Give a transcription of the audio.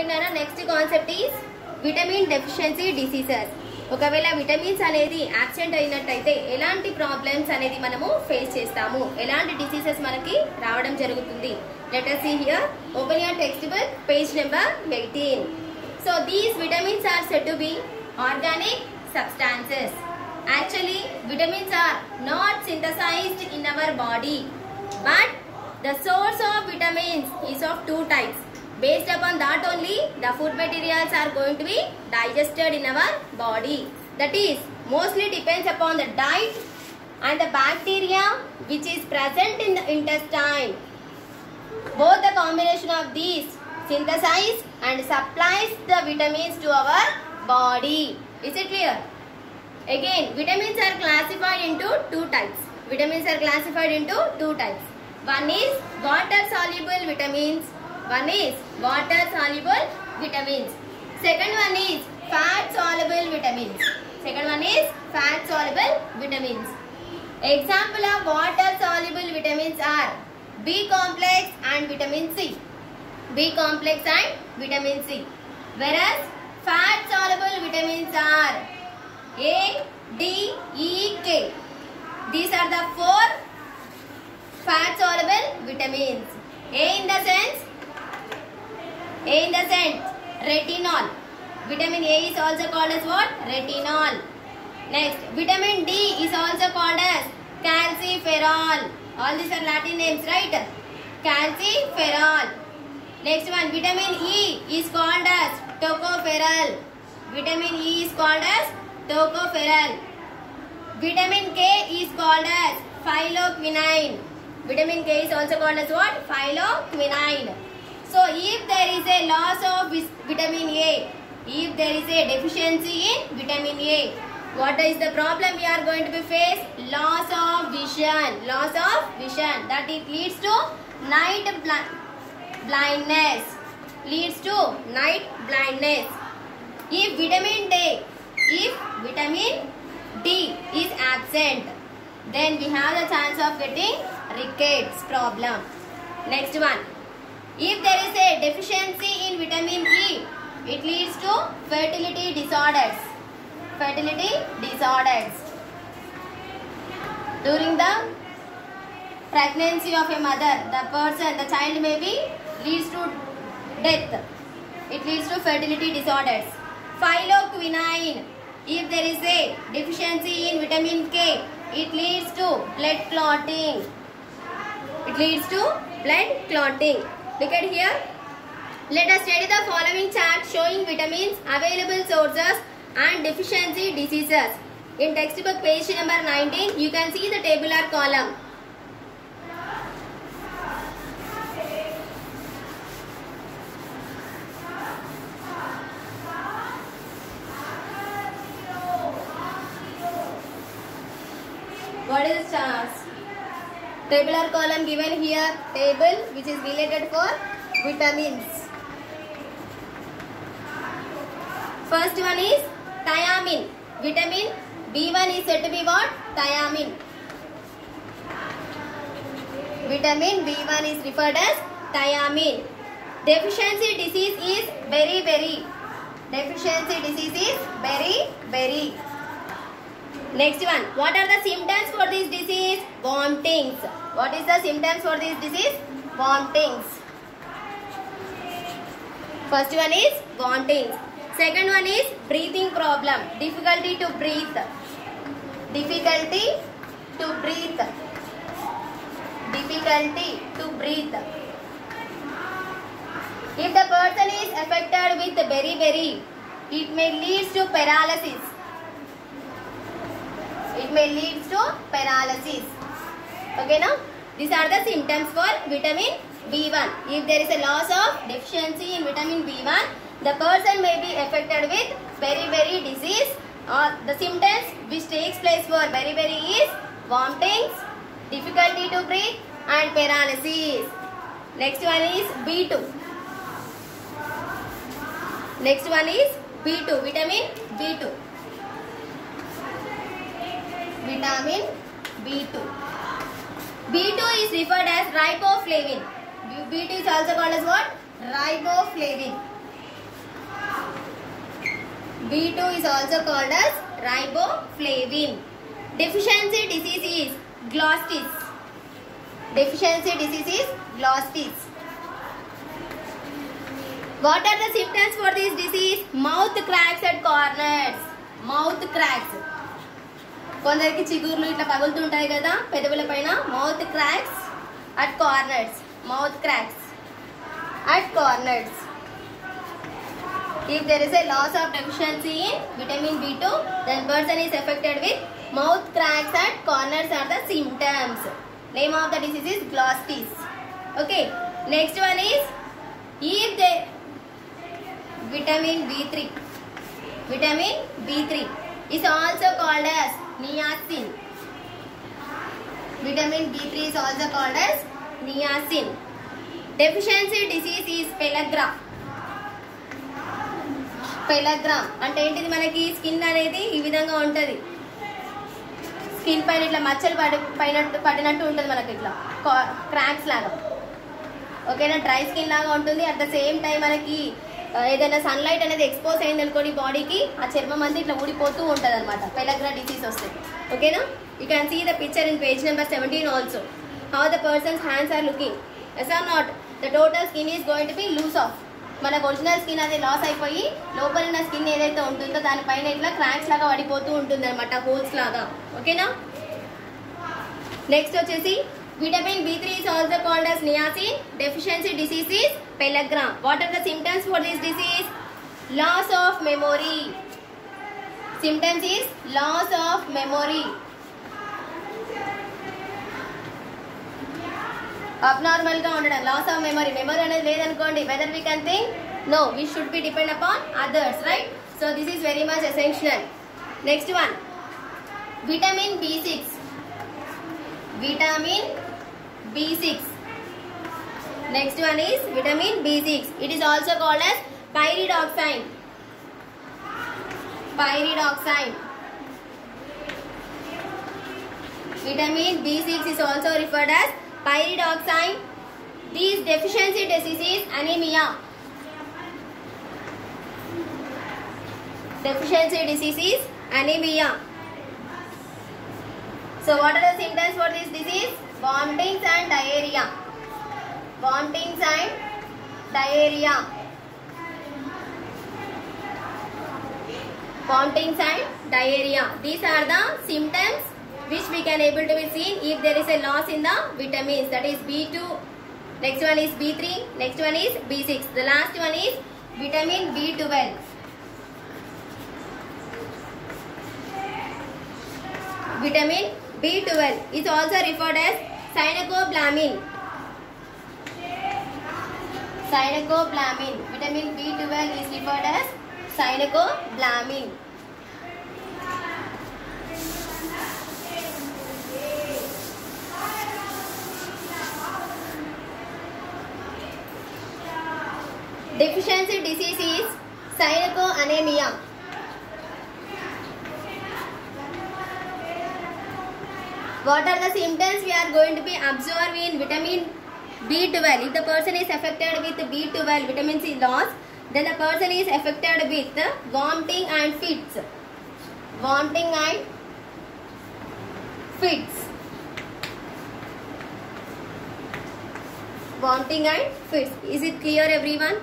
ఓకేనా. Next concept is vitamin deficiency diseases. ఒకవేళ vitamins అనేది యాబ్సెంట్ అయినట్టయితే ఎలాంటి ప్రాబ్లమ్స్ అనేది మనము ఫేస్ చేస్తాము, ఎలాంటి డిసీజెస్ మనకి రావడం జరుగుతుంది. Let us see here. Open your textbook, page number 18. So these vitamins are said to be organic substances. Actually, vitamins are not synthesized in our body, but the source of vitamins is of two types. Based upon that only, the food materials are going to be digested in our body. That is, mostly depends upon the diet and the bacteria which is present in the intestine. Both the combination of these synthesize and supplies the vitamins to our body. Is it clear? Again, vitamins are classified into two types. Vitamins are classified into two types. One is water soluble vitamins. One is water soluble vitamins. Second one is fat soluble vitamins. Second one is fat soluble vitamins. Example of water soluble vitamins are B complex and vitamin C. B complex and vitamin C. Whereas fat soluble vitamins are A, D, E, K. These are the four fat soluble vitamins. A in the sense retinol. Vitamin A is also called as what? Retinol. Next, vitamin D is also called as calciferol. All these are Latin names, right? Calciferol. Next one, vitamin E is called as tocopherol. Vitamin E is called as tocopherol. Vitamin K is called as phylloquinine. Vitamin K is also called as what? Phylloquinine. So, if there is a loss of vitamin A, if there is a deficiency in vitamin A, what is the problem we are going to be faced? Loss of vision. Loss of vision. That it leads to night blindness. Leads to night blindness. If vitamin D is absent, then we have the chance of getting rickets problem. Next one. If there is a deficiency in vitamin E, it leads to fertility disorders. Fertility disorders. During the pregnancy of a mother, the child may be leads to death. It leads to fertility disorders. Phylloquinine. If there is a deficiency in vitamin K, it leads to blood clotting. It leads to blood clotting. Look at here. Let us study the following chart showing vitamins, available sources and deficiency diseases. In textbook page number 19, you can see the tabular column. What is the tabular column given here? Table which is related for vitamins. First one is thiamine. Vitamin B1 is said to be what? Thiamine. Vitamin B1 is referred as thiamine. Deficiency disease is beriberi. Deficiency disease is beriberi. Next one. What are the symptoms for this disease? Vomitings. What is the symptoms for this disease? Vomitings. First one is vomitings. Second one is breathing problem. Difficulty to breathe. Difficulty to breathe. Difficulty to breathe. If the person is affected with beriberi, it may lead to paralysis. It may lead to paralysis. Okay, now these are the symptoms for vitamin B1. If there is a loss of deficiency in vitamin B1, the person may be affected with beriberi disease, or the symptoms which takes place for beriberi is vomitings, difficulty to breathe and paralysis. Next one is B2. Next one is B2, vitamin B2. Vitamin B2. B2 is referred as riboflavin. B2 is also called as what? Riboflavin. B2 is also called as riboflavin. Deficiency disease is glossitis. Deficiency disease is glossitis. What are the symptoms for this disease? Mouth cracks at corners. Mouth cracks. కొందరికి చిగుర్లు ఇట్లా పగులుతుంటాయి కదా పెదవుల పైన. Mouth cracks at corners. Mouth cracks at corners. If there is a loss of deficiency in vitamin B2, then person is affected with mouth cracks at corners are the symptoms. Name of the disease is glossitis. Okay. Next one is if the vitamin B3. Vitamin B3 is also called as niacin. Vitamin B3 is also called as niacin. Deficiency disease is pellagra. Pellagra అంటే ఏంటిది? మనకి skin అనేది ఈ విధంగా ఉంటది. Skin పైన ఇట్లా మచ్చలు పడినట్టు ఉంటుంది మనకి ఇట్లా క్రాక్స్ లాగా. ఓకేనా? డ్రై స్కిన్ లాగా ఉంటుంది. అట్ ద సేమ్ టైం మనకి ఏదైనా సన్లైట్ అనేది ఎక్స్పోజ్ అయింది అనుకోండి బాడీకి, ఆ చర్మం అంతా ఇట్లా ఊడిపోతూ ఉంటుంది అనమాట పెల్లగ్రా డిసీజ్ వస్తే. ఓకేనా? You can see the picture in page number 17 also. How the persons hands are looking. Yes are not? The total skin is going to be loose off. మనకు ఒరిజినల్ స్కిన్ అది లాస్ అయిపోయి లోపల ఉన్న skin ఏదైతే ఉంటుందో దానిపైన ఇట్లా cracks లాగా పడిపోతూ ఉంటుంది అనమాట, హోల్స్ లాగా. ఓకేనా? నెక్స్ట్ వచ్చేసి vitamin B3 is also called as niacin. Deficiency disease is pellagra. What are the symptoms for this disease? Loss of memory. Symptoms is loss of memory. Abnormal గా ఉండడం, loss of memory. Memory అనేది లేదనుకోండి, whether we can think, no, we should be depend upon others, right? So this is very much essential. Next one, vitamin B6. Vitamin B6. Next one is vitamin B6. It is also called as pyridoxine. Pyridoxine. Vitamin B6 is also referred as pyridoxine. These deficiency disease is anemia. Deficiency disease is anemia. So what are the symptoms for this disease? Vomitings and diarrhea. Vomitings and diarrhea. Vomitings and diarrhea. These are the symptoms which we can able to be seen if there is a loss in the vitamins. That is B2. Next one is B3. Next one is B6. The last one is vitamin B12. Vitamin B12 is also referred as cyanocobalamin. Cyanocobalamin. Vitamin B12 is referred as cyanocobalamin. Deficiency disease is cyanocoanemia. What are the symptoms we are going to be observed in vitamin B12? If the person is affected with B12 vitamin C loss, then the person is affected with vomiting and fits. Vomiting and fits. Vomiting and fits. Is it clear, everyone?